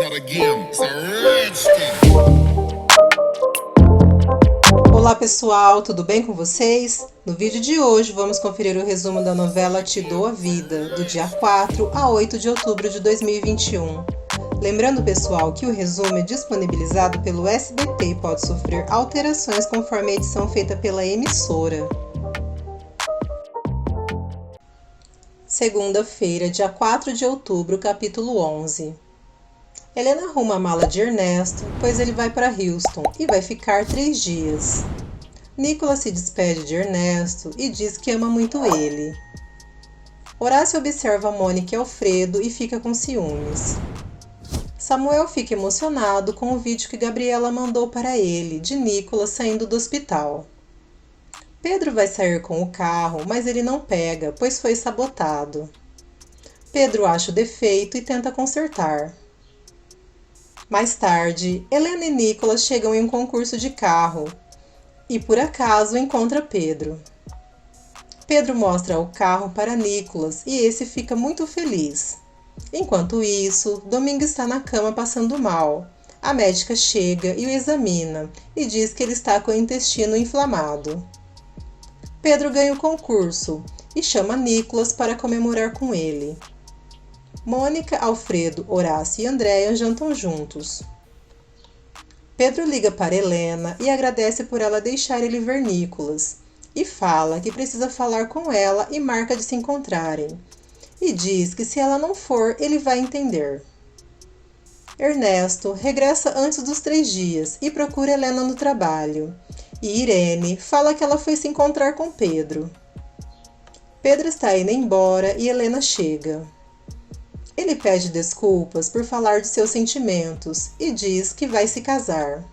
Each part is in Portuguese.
start again. It's a redskin. Olá pessoal, tudo bem com vocês? No vídeo de hoje vamos conferir o resumo da novela Te Dou a Vida, do dia 4 a 8 de outubro de 2021. Lembrando pessoal que o resumo é disponibilizado pelo SBT e pode sofrer alterações conforme a edição feita pela emissora. Segunda-feira, dia 4 de outubro, capítulo 11. Helena arruma a mala de Ernesto, pois ele vai para Houston e vai ficar 3 dias. Nicholas se despede de Ernesto e diz que ama muito ele. Horácio observa Mônica e Alfredo e fica com ciúmes. Samuel fica emocionado com o vídeo que Gabriela mandou para ele, de Nicholas saindo do hospital. Pedro vai sair com o carro, mas ele não pega, pois foi sabotado. Pedro acha o defeito e tenta consertar. Mais tarde, Helena e Nicholas chegam em um concurso de carro e, por acaso, encontra Pedro. Pedro mostra o carro para Nicholas e esse fica muito feliz. Enquanto isso, Domingo está na cama passando mal. A médica chega e o examina e diz que ele está com o intestino inflamado. Pedro ganha o concurso e chama Nicholas para comemorar com ele. Mônica, Alfredo, Horácio e Andréia jantam juntos. Pedro liga para Helena e agradece por ela deixar ele ver Nicholas, e fala que precisa falar com ela e marca de se encontrarem, e diz que se ela não for, ele vai entender. Ernesto regressa antes dos 3 dias e procura Helena no trabalho, e Irene fala que ela foi se encontrar com Pedro. Pedro está indo embora e Helena chega. Ele pede desculpas por falar de seus sentimentos e diz que vai se casar.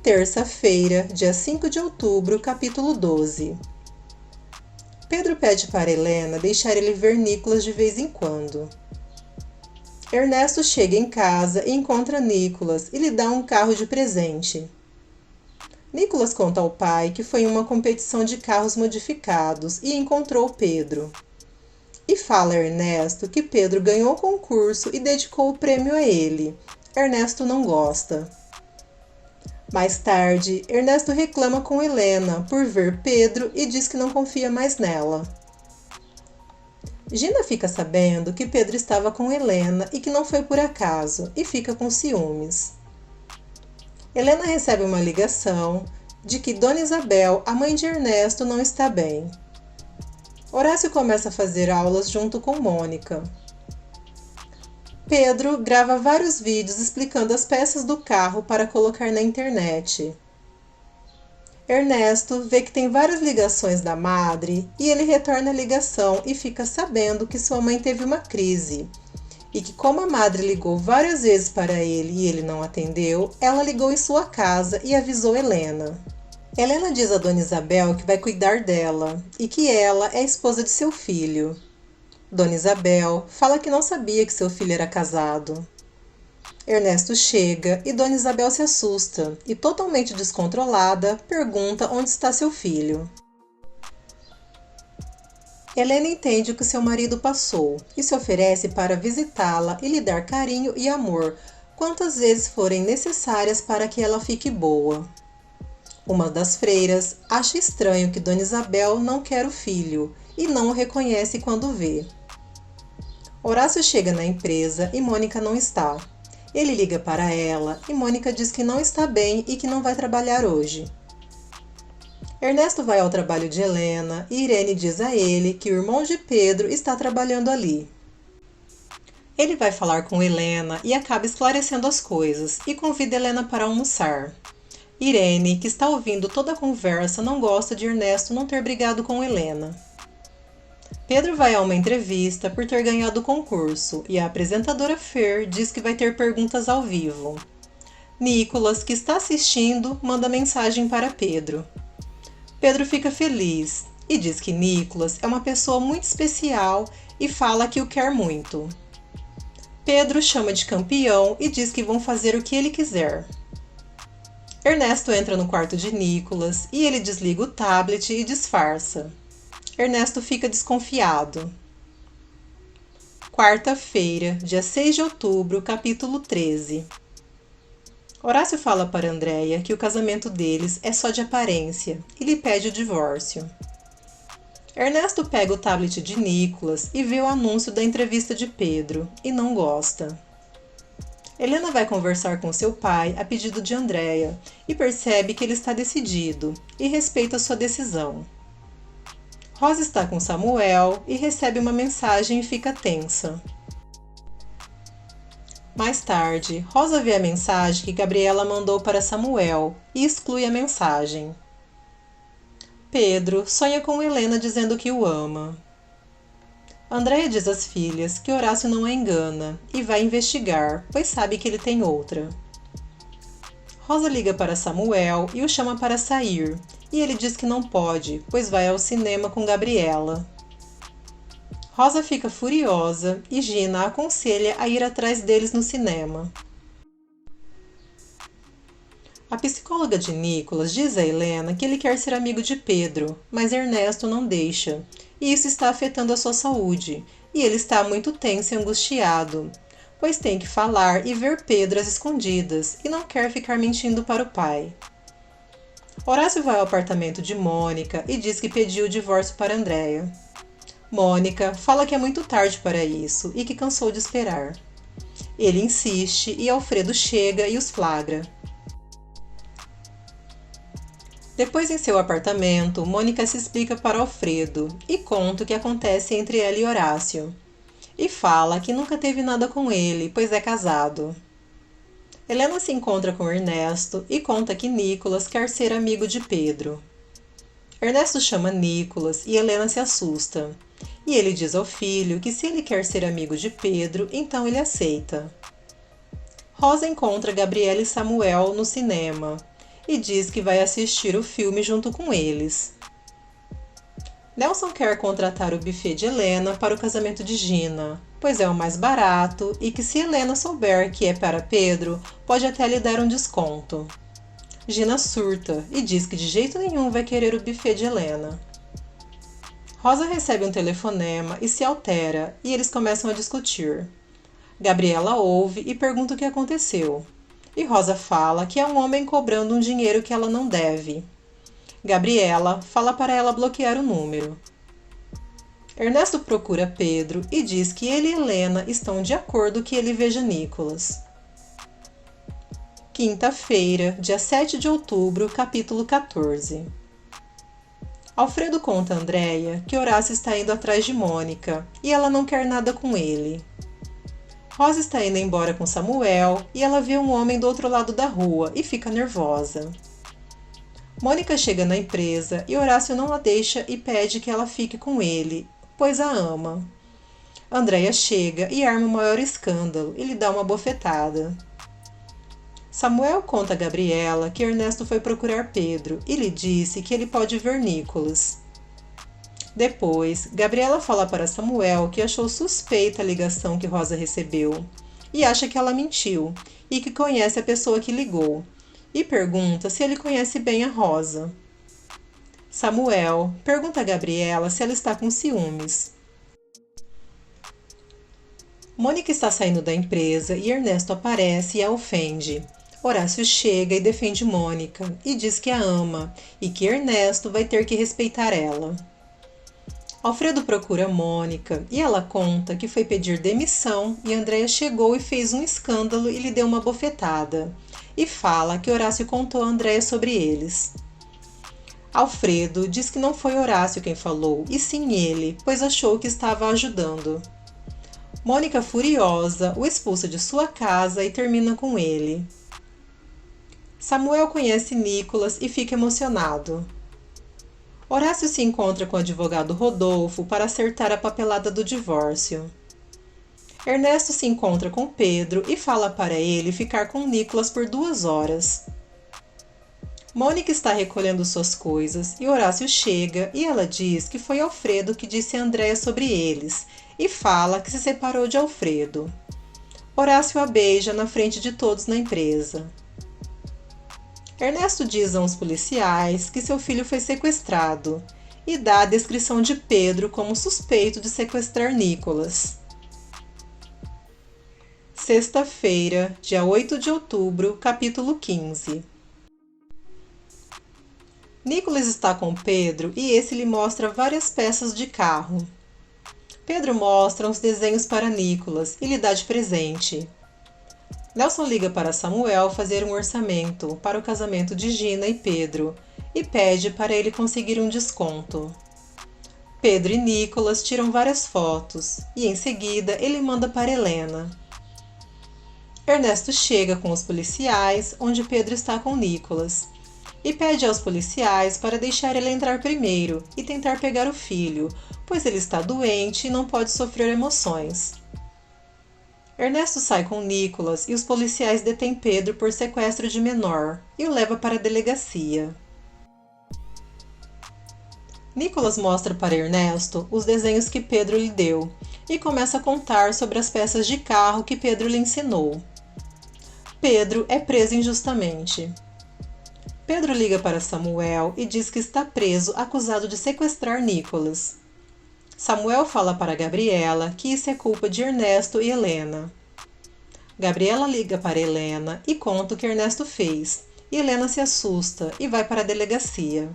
Terça-feira, dia 5 de outubro, capítulo 12. Pedro pede para Helena deixar ele ver Nicholas de vez em quando. Ernesto chega em casa e encontra Nicholas e lhe dá um carro de presente. Nicholas conta ao pai que foi em uma competição de carros modificados e encontrou Pedro. E fala a Ernesto que Pedro ganhou o concurso e dedicou o prêmio a ele. Ernesto não gosta. Mais tarde, Ernesto reclama com Helena por ver Pedro e diz que não confia mais nela. Gina fica sabendo que Pedro estava com Helena e que não foi por acaso, e fica com ciúmes. Helena recebe uma ligação de que Dona Isabel, a mãe de Ernesto, não está bem. Horácio começa a fazer aulas junto com Mônica. Pedro grava vários vídeos explicando as peças do carro para colocar na internet. Ernesto vê que tem várias ligações da madre e ele retorna a ligação e fica sabendo que sua mãe teve uma crise. E que como a madre ligou várias vezes para ele e ele não atendeu, ela ligou em sua casa e avisou Helena. Helena diz a Dona Isabel que vai cuidar dela e que ela é a esposa de seu filho. Dona Isabel fala que não sabia que seu filho era casado. Ernesto chega e Dona Isabel se assusta e, totalmente descontrolada, pergunta onde está seu filho. Helena entende o que seu marido passou e se oferece para visitá-la e lhe dar carinho e amor quantas vezes forem necessárias para que ela fique boa. Uma das freiras acha estranho que Dona Isabel não quer o filho e não o reconhece quando vê. Horácio chega na empresa e Mônica não está. Ele liga para ela e Mônica diz que não está bem e que não vai trabalhar hoje. Ernesto vai ao trabalho de Helena e Irene diz a ele que o irmão de Pedro está trabalhando ali. Ele vai falar com Helena e acaba esclarecendo as coisas e convida Helena para almoçar. Irene, que está ouvindo toda a conversa, não gosta de Ernesto não ter brigado com Helena. Pedro vai a uma entrevista por ter ganhado o concurso e a apresentadora Fer diz que vai ter perguntas ao vivo. Nicholas, que está assistindo, manda mensagem para Pedro. Pedro fica feliz e diz que Nicholas é uma pessoa muito especial e fala que o quer muito. Pedro chama de campeão e diz que vão fazer o que ele quiser. Ernesto entra no quarto de Nicholas e ele desliga o tablet e disfarça. Ernesto fica desconfiado. Quarta-feira, dia 6 de outubro, capítulo 13. Horácio fala para Andréia que o casamento deles é só de aparência e lhe pede o divórcio. Ernesto pega o tablet de Nicolas e vê o anúncio da entrevista de Pedro e não gosta. Helena vai conversar com seu pai a pedido de Andréia e percebe que ele está decidido e respeita sua decisão. Rosa está com Samuel e recebe uma mensagem e fica tensa. Mais tarde, Rosa vê a mensagem que Gabriela mandou para Samuel e exclui a mensagem. Pedro sonha com Helena dizendo que o ama. Andréia diz às filhas que Horácio não a engana e vai investigar, pois sabe que ele tem outra. Rosa liga para Samuel e o chama para sair, e ele diz que não pode, pois vai ao cinema com Gabriela. Rosa fica furiosa e Gina a aconselha a ir atrás deles no cinema. A psicóloga de Nicolas diz a Helena que ele quer ser amigo de Pedro, mas Ernesto não deixa, e isso está afetando a sua saúde, e ele está muito tenso e angustiado, pois tem que falar e ver Pedro às escondidas e não quer ficar mentindo para o pai. Horácio vai ao apartamento de Mônica e diz que pediu o divórcio para Andréia. Mônica fala que é muito tarde para isso e que cansou de esperar. Ele insiste e Alfredo chega e os flagra. Depois, em seu apartamento, Mônica se explica para Alfredo e conta o que acontece entre ela e Horácio. E fala que nunca teve nada com ele, pois é casado. Helena se encontra com Ernesto e conta que Nicolas quer ser amigo de Pedro. Ernesto chama Nicolas e Helena se assusta. E ele diz ao filho que se ele quer ser amigo de Pedro, então ele aceita. Rosa encontra Gabriela e Samuel no cinema e diz que vai assistir o filme junto com eles. Nelson quer contratar o buffet de Helena para o casamento de Gina, pois é o mais barato e que se Helena souber que é para Pedro, pode até lhe dar um desconto. Gina surta e diz que de jeito nenhum vai querer o buffet de Helena. Rosa recebe um telefonema e se altera, e eles começam a discutir. Gabriela ouve e pergunta o que aconteceu. E Rosa fala que é um homem cobrando um dinheiro que ela não deve. Gabriela fala para ela bloquear o número. Ernesto procura Pedro e diz que ele e Helena estão de acordo que ele veja Nicolas. Quinta-feira, dia 7 de outubro, capítulo 14. Alfredo conta a Andréia que Horácio está indo atrás de Mônica e ela não quer nada com ele. Rosa está indo embora com Samuel e ela vê um homem do outro lado da rua e fica nervosa. Mônica chega na empresa e Horácio não a deixa e pede que ela fique com ele, pois a ama. Andréia chega e arma o maior escândalo e lhe dá uma bofetada. Samuel conta a Gabriela que Ernesto foi procurar Pedro e lhe disse que ele pode ver Nicolas. Depois, Gabriela fala para Samuel que achou suspeita a ligação que Rosa recebeu e acha que ela mentiu e que conhece a pessoa que ligou, e pergunta se ele conhece bem a Rosa. Samuel pergunta a Gabriela se ela está com ciúmes. Mônica está saindo da empresa e Ernesto aparece e a ofende. Horácio chega e defende Mônica e diz que a ama e que Ernesto vai ter que respeitar ela. Alfredo procura Mônica e ela conta que foi pedir demissão e Andréia chegou e fez um escândalo e lhe deu uma bofetada. E fala que Horácio contou a Andréia sobre eles. Alfredo diz que não foi Horácio quem falou, e sim ele, pois achou que estava ajudando. Mônica, furiosa, o expulsa de sua casa e termina com ele. Samuel conhece Nicolas e fica emocionado. Horácio se encontra com o advogado Rodolfo para acertar a papelada do divórcio. Ernesto se encontra com Pedro e fala para ele ficar com Nicolas por 2 horas. Mônica está recolhendo suas coisas e Horácio chega e ela diz que foi Alfredo que disse a Andréia sobre eles e fala que se separou de Alfredo. Horácio a beija na frente de todos na empresa. Ernesto diz a uns policiais que seu filho foi sequestrado e dá a descrição de Pedro como suspeito de sequestrar Nicolas. Sexta-feira, dia 8 de outubro, capítulo 15. Nicholas está com Pedro e esse lhe mostra várias peças de carro. Pedro mostra uns desenhos para Nicholas e lhe dá de presente. Nelson liga para Samuel fazer um orçamento para o casamento de Gina e Pedro e pede para ele conseguir um desconto. Pedro e Nicholas tiram várias fotos e em seguida ele manda para Helena. Ernesto chega com os policiais, onde Pedro está com Nicholas, e pede aos policiais para deixar ele entrar primeiro e tentar pegar o filho, pois ele está doente e não pode sofrer emoções. Ernesto sai com Nicholas e os policiais detêm Pedro por sequestro de menor e o leva para a delegacia. Nicholas mostra para Ernesto os desenhos que Pedro lhe deu e começa a contar sobre as peças de carro que Pedro lhe ensinou. Pedro é preso injustamente. Pedro liga para Samuel e diz que está preso acusado de sequestrar Nicholas. Samuel fala para Gabriela que isso é culpa de Ernesto e Helena. Gabriela liga para Helena e conta o que Ernesto fez, e Helena se assusta e vai para a delegacia.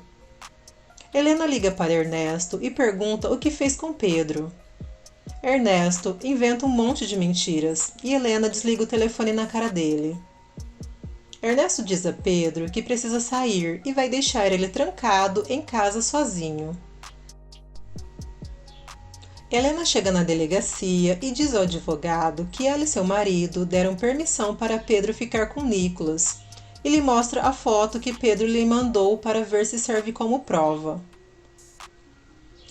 Helena liga para Ernesto e pergunta o que fez com Pedro. Ernesto inventa um monte de mentiras e Helena desliga o telefone na cara dele. Ernesto diz a Pedro que precisa sair e vai deixar ele trancado em casa sozinho. Helena chega na delegacia e diz ao advogado que ela e seu marido deram permissão para Pedro ficar com Nicholas e lhe mostra a foto que Pedro lhe mandou para ver se serve como prova.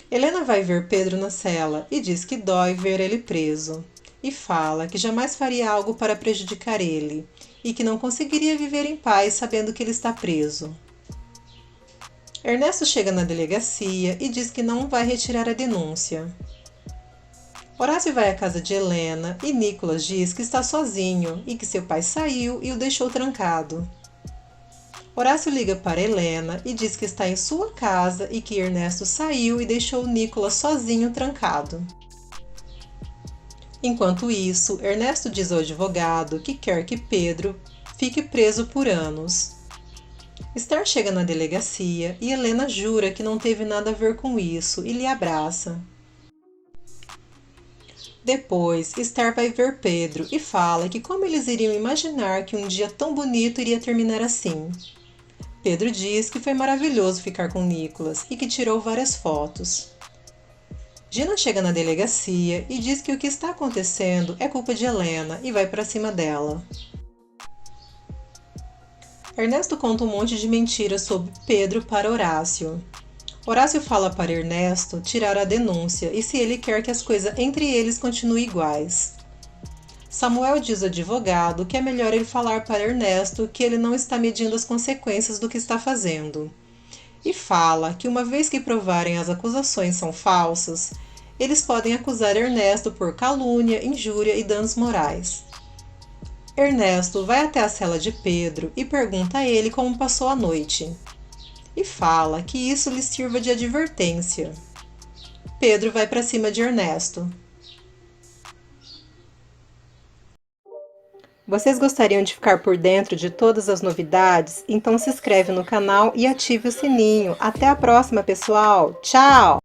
Helena vai ver Pedro na cela e diz que dói ver ele preso, e fala que jamais faria algo para prejudicar ele, e que não conseguiria viver em paz sabendo que ele está preso. Ernesto chega na delegacia e diz que não vai retirar a denúncia. Horácio vai à casa de Helena e Nicholas diz que está sozinho e que seu pai saiu e o deixou trancado. Horácio liga para Helena e diz que está em sua casa e que Ernesto saiu e deixou Nicholas sozinho trancado. Enquanto isso, Ernesto diz ao advogado que quer que Pedro fique preso por anos. Esther chega na delegacia e Helena jura que não teve nada a ver com isso e lhe abraça. Depois, Esther vai ver Pedro e fala que como eles iriam imaginar que um dia tão bonito iria terminar assim. Pedro diz que foi maravilhoso ficar com Nicholas e que tirou várias fotos. Gina chega na delegacia e diz que o que está acontecendo é culpa de Helena e vai para cima dela. Ernesto conta um monte de mentiras sobre Pedro para Horácio. Horácio fala para Ernesto tirar a denúncia e se ele quer que as coisas entre eles continuem iguais. Samuel diz ao advogado que é melhor ele falar para Ernesto que ele não está medindo as consequências do que está fazendo. E fala que uma vez que provarem as acusações são falsas, eles podem acusar Ernesto por calúnia, injúria e danos morais. Ernesto vai até a cela de Pedro e pergunta a ele como passou a noite. E fala que isso lhe sirva de advertência. Pedro vai para cima de Ernesto. Vocês gostariam de ficar por dentro de todas as novidades? Então se inscreve no canal e ative o sininho. Até a próxima, pessoal! Tchau!